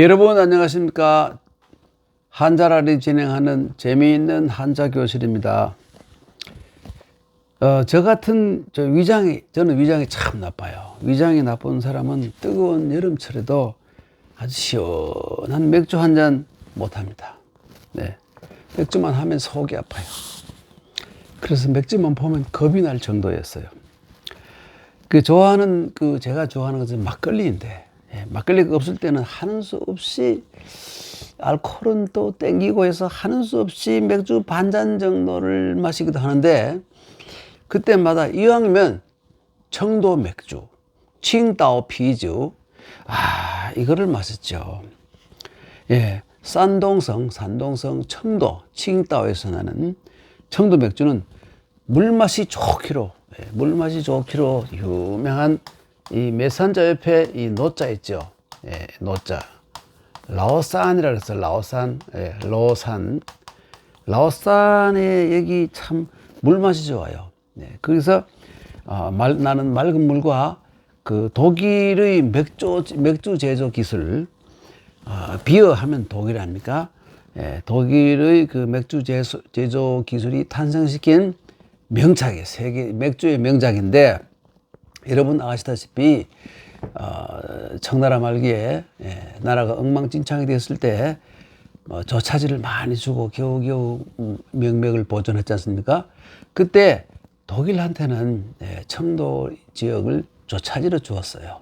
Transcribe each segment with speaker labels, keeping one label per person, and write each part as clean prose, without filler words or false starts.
Speaker 1: 여러분 안녕하십니까. 한자라리 진행하는 재미있는 한자 교실입니다. 저 같은 저는 위장이 참 나빠요. 위장이 나쁜 사람은 뜨거운 여름철에도 아주 시원한 맥주 한 잔 못합니다. 네, 맥주만 하면 속이 아파요. 그래서 맥주만 보면 겁이 날 정도였어요. 제가 좋아하는 것은 막걸리인데, 막걸리가 없을 때는 하는 수 없이 알코올은 또 땡기고 해서 하는 수 없이 맥주 반잔 정도를 마시기도 하는데, 그때마다 이왕이면 청도 맥주, 칭따오 피주, 이거를 마셨죠. 산동성, 청도, 칭따오에서 나는 청도 맥주는 물맛이 좋기로 유명한 이 메산자 옆에 이 노자 있죠. 노자. 라오산이라 그래서 라오산, 라오산의 여기 참 물맛이 좋아요. 그래서 나는 맑은 물과 그 독일의 맥주 제조 기술, 비어 하면 독일 아닙니까? 독일의 그 맥주 제조 기술이 탄생시킨 명작이에요. 세계 맥주의 명작인데, 여러분 아시다시피 청나라 말기에 나라가 엉망진창이 됐을 때 조차지를 많이 주고 겨우겨우 명맥을 보존했지 않습니까? 그때 독일한테는 청도 지역을 조차지로 주었어요.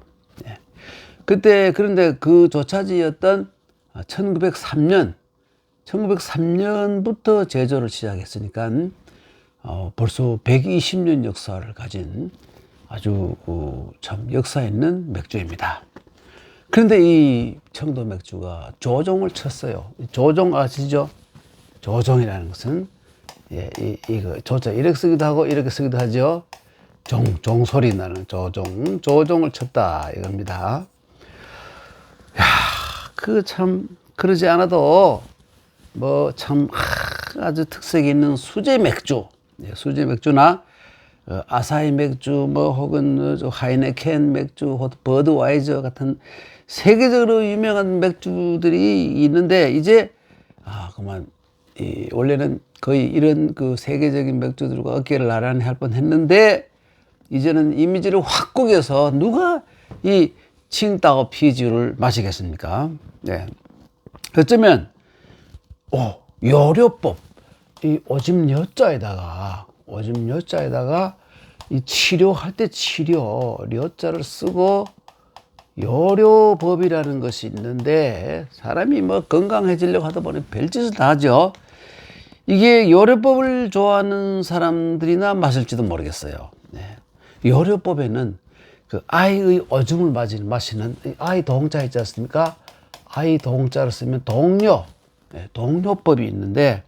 Speaker 1: 그런데 그 조차지였던 1903년부터 제조를 시작했으니까 벌써 120년 역사를 가진 아주 참 역사 있는 맥주입니다. 그런데 이 청도 맥주가 조종을 쳤어요. 조종 아시죠? 조종이라는 것은 이거 조자 이렇게 쓰기도 하고 이렇게 쓰기도 하죠. 종소리 나는 조종을 쳤다 이겁니다. 그러지 않아도 아주 특색이 있는 수제 맥주나 아사히 맥주 혹은 하이네켄 맥주, 버드와이저 같은 세계적으로 유명한 맥주들이 있는데, 이제 원래는 거의 이런 그 세계적인 맥주들과 어깨를 나란히 할 뻔했는데, 이제는 이미지를 확 구겨서 누가 이 칭따오 피주를 마시겠습니까? 어쩌면 요료법, 이 오줌 여자에다가 이 치료할 때 료자를 쓰고 요료법이라는 것이 있는데, 사람이 건강해지려고 하다 보니 별짓을 다 하죠. 이게 요료법을 좋아하는 사람들이나 마실지도 모르겠어요. 요료법에는 그 아이의 오줌을 마시는 아이 동자 있지 않습니까? 아이 동자를 쓰면 동료법이 있는데,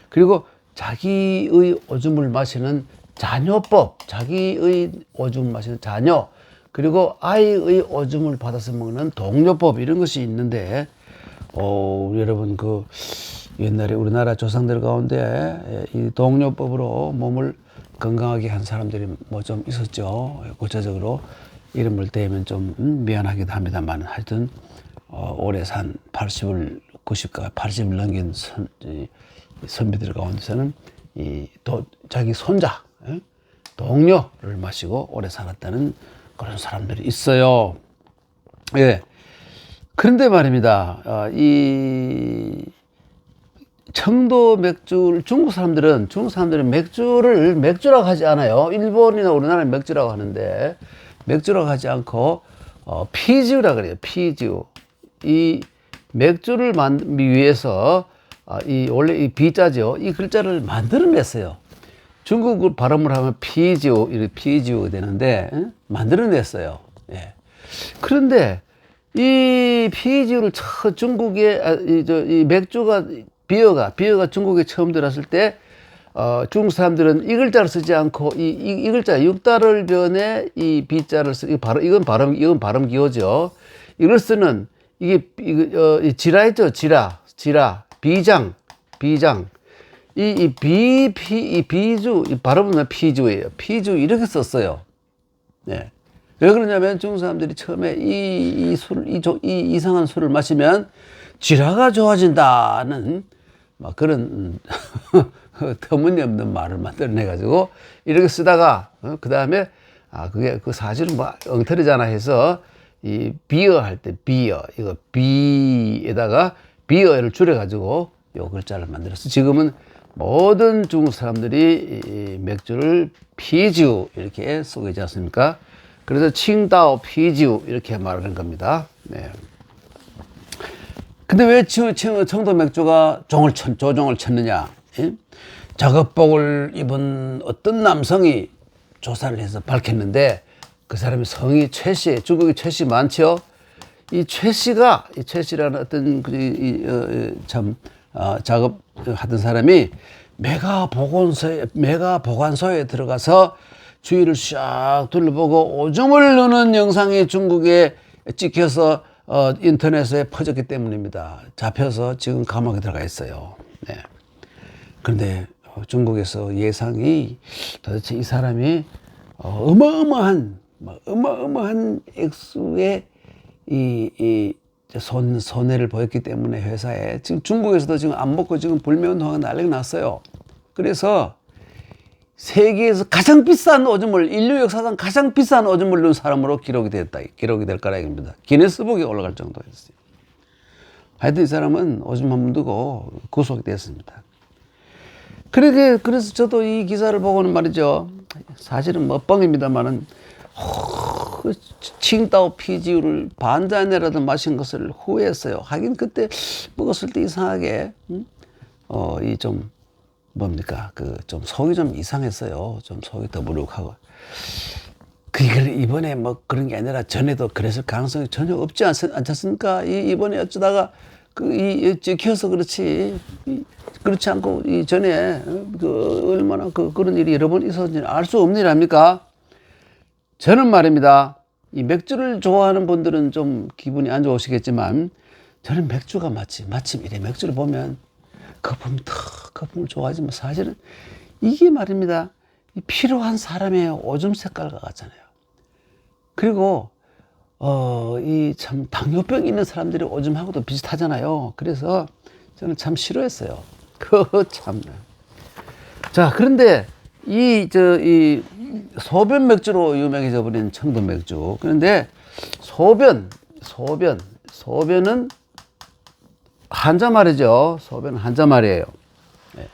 Speaker 1: 그리고 자기의 오줌을 마시는 자녀법, 자기의 오줌을 마시는 자녀, 그리고 아이의 오줌을 받아서 먹는 동료법, 이런 것이 있는데, 여러분 옛날에 우리나라 조상들 가운데 이 동료법으로 몸을 건강하게 한 사람들이 좀 있었죠. 구체적으로 이름을 대면 좀 미안하기도 합니다만, 하여튼 오래 산 80을 넘긴 선비들 가운데서는 자기 손자, 동료를 마시고 오래 살았다는 그런 사람들이 있어요. 그런데 말입니다. 이 청도 맥주를 중국 사람들은 맥주를 맥주라고 하지 않아요. 일본이나 우리나라는 맥주라고 하는데, 맥주라고 하지 않고 피주라고 그래요. 피주. 이 맥주를 만들기 위해서 원래 이 비자죠. 이 글자를 만들어냈어요. 중국 발음을 하면 이렇게 피지오가 되는데, 만들어냈어요. 그런데 이 피지오를 중국에 이 맥주가 비어가 중국에 처음 들어왔을 때 중국 사람들은 이 글자를 쓰지 않고 이 글자 6달을 변에 이 비자를 이건 발음 기호죠. 이걸 쓰는 지라 있죠. 지라 비장 이 비주 발음은 피주예요. 피주 이렇게 썼어요. 왜 그러냐면 중국 사람들이 처음에 이 이상한 술을 마시면 쥐라가 좋아진다는 막 그런 터무니없는 말을 만들어내가지고 이렇게 쓰다가 그 다음에 그게 그 사실은 뭐 엉터리잖아 해서 이 비어 할 때 비어 이거 비에다가 비어를 줄여가지고 요 글자를 만들었어. 지금은 모든 중국 사람들이 이 맥주를 피지우 이렇게 쓰고 있지 않습니까? 그래서 칭다오 피지우 이렇게 말하는 겁니다. 네. 근데 왜 청도 맥주가 조종을 쳤느냐? 예? 작업복을 입은 어떤 남성이 조사를 해서 밝혔는데 그 사람이 성이 최 씨, 중국에 최 씨 많죠? 이 최 씨가, 이 최 씨라는 어떤 작업하던 사람이 메가 보관소에 들어가서 주위를 쫙 둘러보고 오줌을 누는 영상이 중국에 찍혀서 인터넷에 퍼졌기 때문입니다. 잡혀서 지금 감옥에 들어가 있어요. 네. 그런데 중국에서 예상이 도대체 이 사람이 어마어마한 액수의 손해를 보였기 때문에 회사에 지금 중국에서도 지금 안 먹고 지금 불매운동하고 난리가 났어요. 그래서 세계에서 가장 비싼 오줌을, 인류 역사상 가장 비싼 오줌을 넣은 사람으로 기록이 될 거라 이겁니다. 기네스북에 올라갈 정도였어요. 하여튼 이 사람은 오줌 한 번 두고 구속이 됐습니다. 그래서 저도 이 기사를 보고는 말이죠. 사실은 뭐 뻥입니다만은, 칭따오 피지우를 반잔이라도 마신 것을 후회했어요. 하긴 그때 먹었을 때 이상하게, 좀 속이 좀 이상했어요. 좀 속이 더부룩하고. 그게 이번에 뭐 그런 게 아니라 전에도 그랬을 가능성이 전혀 없지 않습니까? 이번에 어쩌다가 찍혀서 그렇지. 그렇지 않고 전에 얼마나 그런 일이 여러 번 있었는지 알 수 없는 일 아닙니까? 저는 말입니다. 이 맥주를 좋아하는 분들은 좀 기분이 안 좋으시겠지만 저는 맥주가 마침 이래 맥주를 보면 거품을 좋아하지만 사실은 이게 말입니다. 필요한 사람의 오줌 색깔과 같잖아요. 그리고 이 참 당뇨병 있는 사람들이 오줌하고도 비슷하잖아요. 그래서 저는 참 싫어했어요. 참. 자, 그런데 이 소변 맥주로 유명해져 버린 청도 맥주. 그런데 소변은 한자 말이죠. 소변은 한자 말이에요. 네.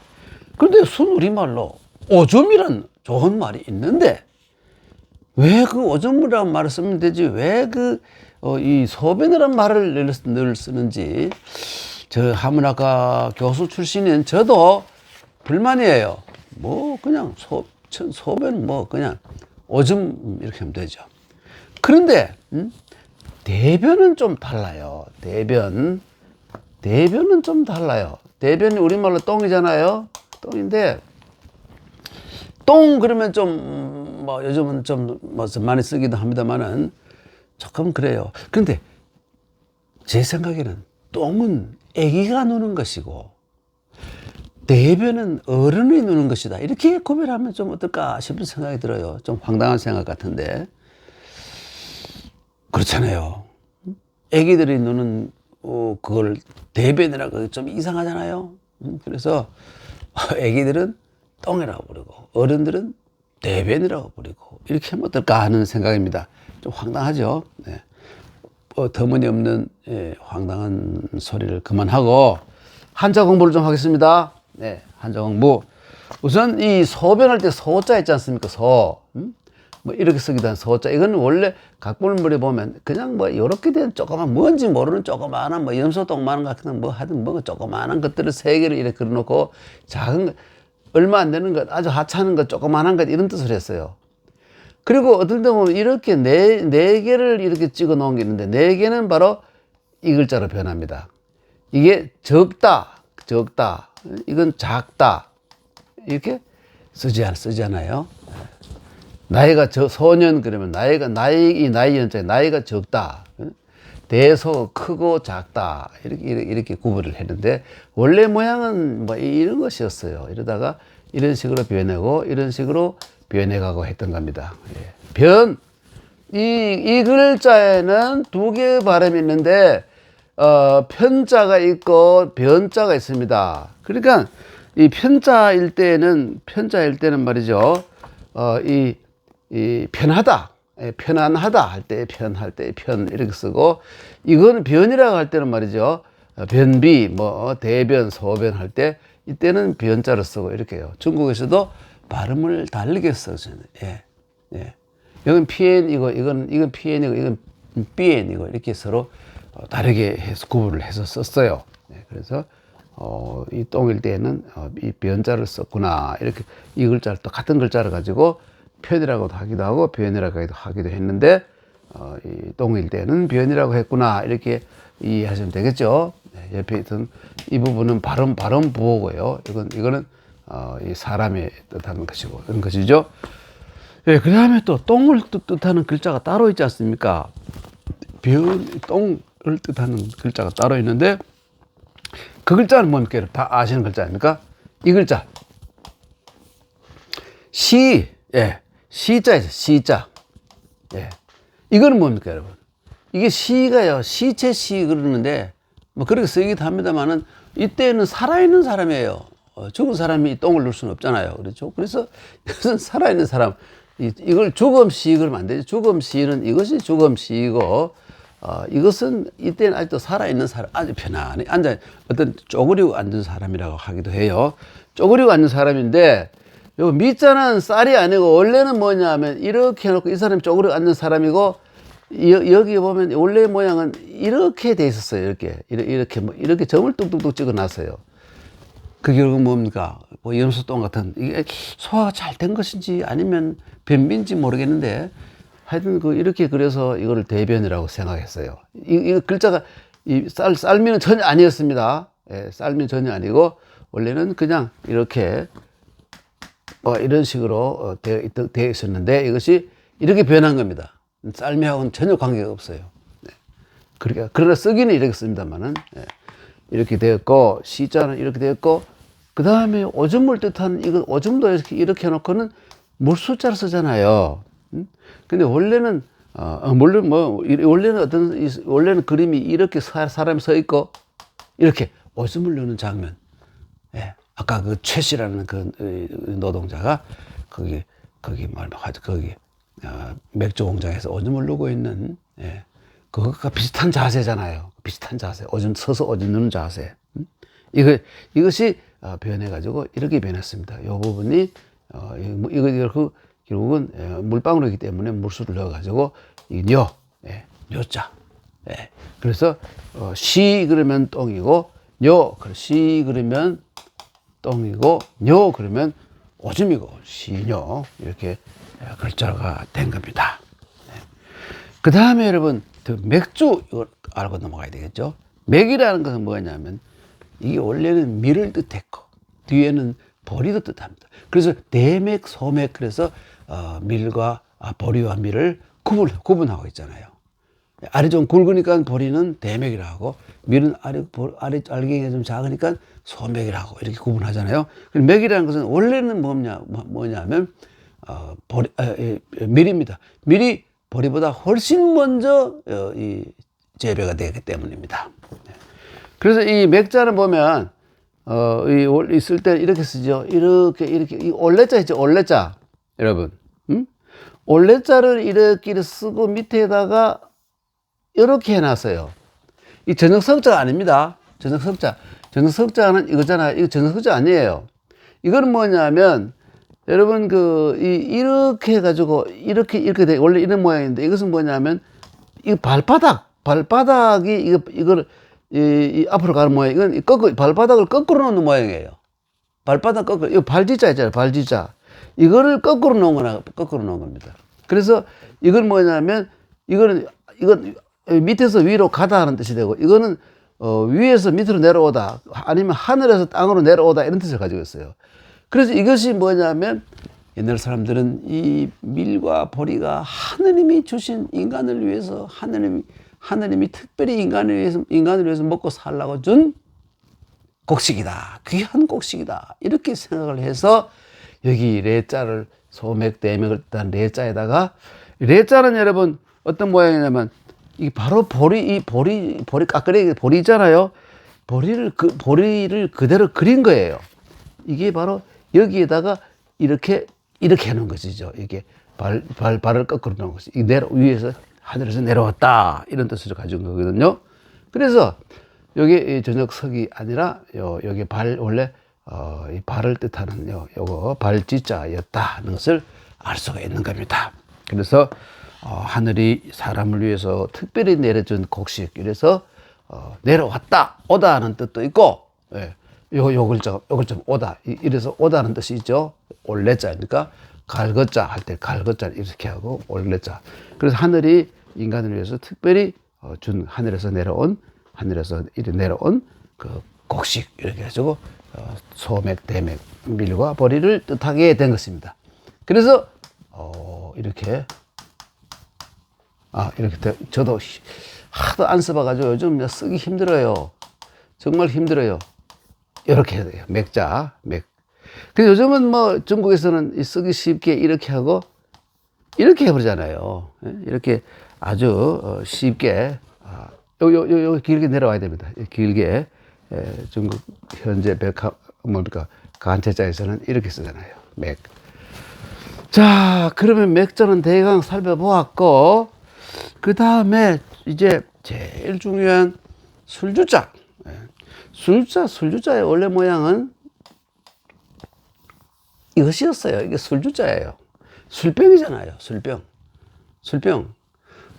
Speaker 1: 그런데 순우리말로 오줌이란 좋은 말이 있는데 왜 그 오줌이라는 말을 쓰면 되지 왜 이 소변이라는 말을 늘 쓰는지 저 한문학과 교수 출신인 저도 불만이에요. 뭐 그냥 소변 뭐 그냥 오줌 이렇게 하면 되죠. 그런데 대변은 좀 달라요. 대변은 좀 달라요. 대변이 우리말로 똥이잖아요. 똥인데 똥 그러면 좀 뭐 요즘은 좀 뭐 많이 쓰기도 합니다만은 조금 그래요. 그런데 제 생각에는 똥은 아기가 누는 것이고 대변은 어른이 누는 것이다. 이렇게 구별하면 좀 어떨까 싶은 생각이 들어요. 좀 황당한 생각 같은데 그렇잖아요. 아기들이 누는 그걸 대변이라고 좀 이상하잖아요. 그래서 아기들은 똥이라고 부르고 어른들은 대변이라고 부르고 이렇게 하면 어떨까 하는 생각입니다. 좀 황당하죠. 네. 터무니없는 황당한 소리를 그만하고 한자 공부를 좀 하겠습니다. 네, 한자 공부. 우선 이 소변할 때 소자 있지 않습니까? 뭐 이렇게 쓰기도 한 소자. 이건 원래 각본물에 보면 그냥 뭐 이렇게 된 조그만 뭔지 모르는 조그마한 뭐 염소똥만한 같은 뭐 하여튼 뭐 조그마한 것들을 세 개를 이렇게 그려놓고 작은 거 얼마 안 되는 것 아주 하찮은 것 조그마한 것 이런 뜻을 했어요. 그리고 어떨 때 보면 이렇게 네 개를 이렇게 찍어 놓은 게 있는데 네 개는 바로 이 글자로 변합니다. 이게 적다. 이건 작다. 이렇게 쓰잖아요. 나이가 소년 그러면 나이 연자에 나이가 적다. 대소 크고 작다. 이렇게 구분을 했는데 원래 모양은 뭐 이런 것이었어요. 이러다가 이런 식으로 변하고 이런 식으로 변해가고 했던 겁니다. 이 글자에는 두 개의 발음이 있는데, 편자가 있고 변자가 있습니다. 그러니까 이 편자일 때는 말이죠. 이 편하다, 편안하다 할 때 편할 때 편 이렇게 쓰고, 이거는 변이라고 할 때는 말이죠. 변비, 뭐 대변, 소변 할 때 이때는 변자를 쓰고 이렇게 해요. 중국에서도 발음을 다르게 써요. 예, 예. 이건 PN이고, 이건 PN이고, 이건 BN이고, 이렇게 서로 다르게 해서 구분을 해서 썼어요. 네, 그래서, 이 똥일 때에는, 이 변자를 썼구나. 이렇게 이 글자를 또 같은 글자를 가지고 편이라고도 하기도 하고, 변이라고 하기도 했는데, 이 똥일 때는 변이라고 했구나. 이렇게 이해하시면 되겠죠. 네, 옆에 있던 이 부분은 발음 부호고요. 이거는, 이 사람의 뜻하는 것이고, 이런 것이죠. 예, 그 다음에 또 똥을 뜻하는 글자가 따로 있지 않습니까? 똥을 뜻하는 글자가 따로 있는데, 그 글자는 뭡니까? 여러분 다 아시는 글자 아닙니까? 이 글자. 시, 예, 시자에서 시자. 예. 이거는 뭡니까, 여러분? 이게 시가요, 시체 시 그러는데, 뭐 그렇게 쓰기도 합니다만은, 이때는 살아있는 사람이에요. 죽은 사람이 똥을 넣을 수는 없잖아요. 그렇죠? 그래서 이것은 살아있는 사람. 이걸 죽음시 그러면 안 되죠. 죽음시는 이것이 죽음시이고, 이것은 이때는 아직도 살아있는 사람, 아주 편안히 앉아, 어떤 쪼그리고 앉은 사람이라고 하기도 해요. 쪼그리고 앉은 사람인데, 요 밑자는 쌀이 아니고, 원래는 뭐냐 하면, 이렇게 해놓고 이 사람이 쪼그리고 앉은 사람이고, 여기 보면 원래 모양은 이렇게 돼 있었어요. 이렇게 점을 뚝뚝뚝 찍어 놨어요. 그 결국은 뭡니까? 뭐 염소똥 같은, 이게 소화가 잘 된 것인지 아니면 변비인지 모르겠는데, 하여튼 이렇게 그래서 이거를 대변이라고 생각했어요. 이 글자가, 쌀미는 전혀 아니었습니다. 예, 쌀미는 전혀 아니고, 원래는 그냥 이렇게, 이런 식으로 되어 있었는데, 이것이 이렇게 변한 겁니다. 쌀미하고는 전혀 관계가 없어요. 네. 그러나 쓰기는 이렇게 씁니다만은, 예. 이렇게 되었고, 시자는 이렇게 되었고, 그 다음에 오줌을 뜻하는, 이거 오줌도 이렇게 해놓고는 물수자를 쓰잖아요. 근데 원래는, 물론 원래는 그림이 이렇게 사람이 서 있고, 이렇게 오줌을 누는 장면. 예. 아까 그 최씨라는 그 노동자가 거기 맥주 공장에서 오줌을 누고 있는, 예. 그것과 비슷한 자세잖아요. 비슷한 자세. 서서 오줌 누는 자세. 이것이 변해가지고 이렇게 변했습니다. 이 부분이, 결국은 물방울이기 때문에 물수를 넣어가지고, 뇨자. 예. 그래서, 시 그러면 똥이고, 시 그러면 똥이고, 뇨 그러면 오줌이고, 시뇨. 이렇게 글자가 된 겁니다. 그 다음에 여러분, 맥주, 이걸 알고 넘어가야 되겠죠. 맥이라는 것은 뭐냐면, 이게 원래는 밀을 뜻했고, 뒤에는 보리도 뜻합니다. 그래서 대맥, 소맥, 그래서, 밀과, 보리와 밀을 구분하고 있잖아요. 알이 좀 굵으니까 보리는 대맥이라고 하고, 밀은 알갱이가 좀 작으니까 소맥이라고 이렇게 구분하잖아요. 맥이라는 것은 원래는 뭐냐면, 밀입니다. 밀이 보리보다 훨씬 먼저 이 재배가 되기 때문입니다. 그래서 이 맥자를 보면, 있을 때 이렇게 쓰죠. 이렇게, 이 올레자 있죠. 올레자. 여러분. 올레자를 이렇게 쓰고 밑에다가 이렇게 해놨어요. 이 전역석자가 아닙니다. 전역석자는 이거잖아요. 이거 전역석자 아니에요. 이거는 뭐냐면, 여러분, 이렇게 해가지고, 이렇게 돼. 원래 이런 모양인데, 이것은 뭐냐면, 이 발바닥이, 이걸, 앞으로 가는 모양, 이건 발바닥을 거꾸로 놓는 모양이에요. 발바닥 거꾸로, 이거 발지자 있잖아요, 발지자. 이거를 거꾸로 놓은 겁니다. 그래서, 이건 뭐냐면, 이건 밑에서 위로 가다 하는 뜻이 되고, 이거는, 위에서 밑으로 내려오다, 아니면 하늘에서 땅으로 내려오다, 이런 뜻을 가지고 있어요. 그래서 이것이 뭐냐면, 옛날 사람들은 이 밀과 보리가 하느님이 주신 인간을 위해서, 하느님이 특별히 인간을 위해서 먹고 살라고 준 곡식이다. 귀한 곡식이다. 이렇게 생각을 해서, 여기 레자를, 소맥, 대맥을 뜻한 레자에다가, 레자는 여러분 어떤 모양이냐면 이 바로 이 보리 까끄레기 보리 있잖아요. 보리를 그대로 그린 거예요. 이게 바로 여기에다가 이렇게 하는 것이죠. 이게 발을 거꾸로 놓은 것이 위에서 하늘에서 내려왔다 이런 뜻을 가진 거거든요. 그래서 여기 저녁석이 아니라 여기 원래 이 발을 뜻하는 요거 발지자였다는 것을 알 수가 있는 겁니다. 그래서 하늘이 사람을 위해서 특별히 내려준 곡식, 이래서 내려왔다, 오다는 뜻도 있고, 예, 요 글자 오다, 이래서 오다는 뜻이 있죠. 올레자니까 갈것자 할 때 갈것자 이렇게 하고 올레자. 그래서 하늘이 인간을 위해서 특별히 준 하늘에서 내려온 그 곡식 이렇게 해가지고 소맥, 대맥, 밀과 보리를 뜻하게 된 것입니다. 그래서 이렇게 저도 하도 안 써봐가지고 요즘 쓰기 힘들어요. 정말 힘들어요. 이렇게 해야 돼요. 맥자, 맥. 근데 요즘은 뭐 중국에서는 쓰기 쉽게 이렇게 하고 이렇게 해버리잖아요. 이렇게 아주 쉽게 요 길게 내려와야 됩니다. 길게. 중국 현재 간체자에서는 이렇게 쓰잖아요. 맥. 자, 그러면 맥자는 대강 살펴보았고, 그 다음에 이제 제일 중요한 술주자. 술주자의 원래 모양은 이것이었어요. 이게 술주자예요. 술병이잖아요. 술병.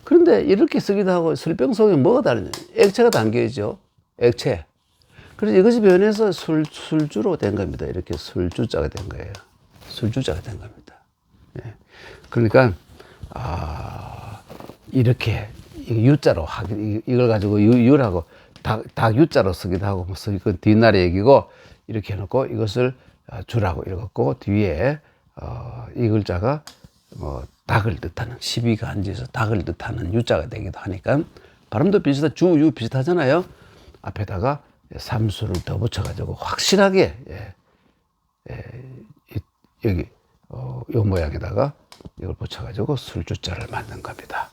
Speaker 1: 그런데 이렇게 쓰기도 하고, 술병 속에 뭐가 다르냐? 액체가 담겨있죠. 액체. 그래서 이것이 변해서 술주로 된 겁니다. 이렇게 술주자가 된 거예요. 술주자가 된 겁니다. 예. 그러니까, 이렇게, 유자로 이걸 가지고 유라고, 닭 유자로 쓰기도 하고, 무슨, 이건 뒷날의 얘기고, 이렇게 해놓고 이것을 주라고 읽었고, 뒤에, 이 글자가 닭을 뜻하는, 12가 앉아서 닭을 뜻하는 유자가 되기도 하니까, 발음도 유 비슷하잖아요. 앞에다가 삼수를 더 붙여가지고 확실하게, 여기, 요 모양에다가 이걸 붙여가지고 술주자를 만든 겁니다.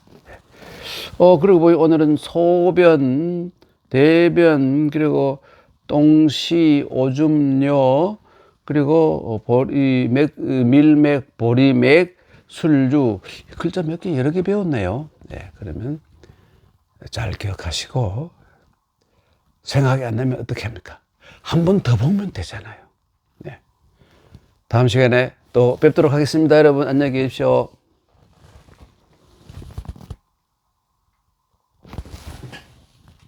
Speaker 1: 그리고 뭐 오늘은 소변, 대변, 그리고 똥시, 오줌뇨, 그리고 밀맥, 보리맥, 술주, 글자 몇 개 여러 개 배웠네요. 네, 그러면 잘 기억하시고, 생각이 안 나면 어떻게 합니까? 한 번 더 보면 되잖아요. 네. 다음 시간에 또 뵙도록 하겠습니다. 여러분, 안녕히 계십시오.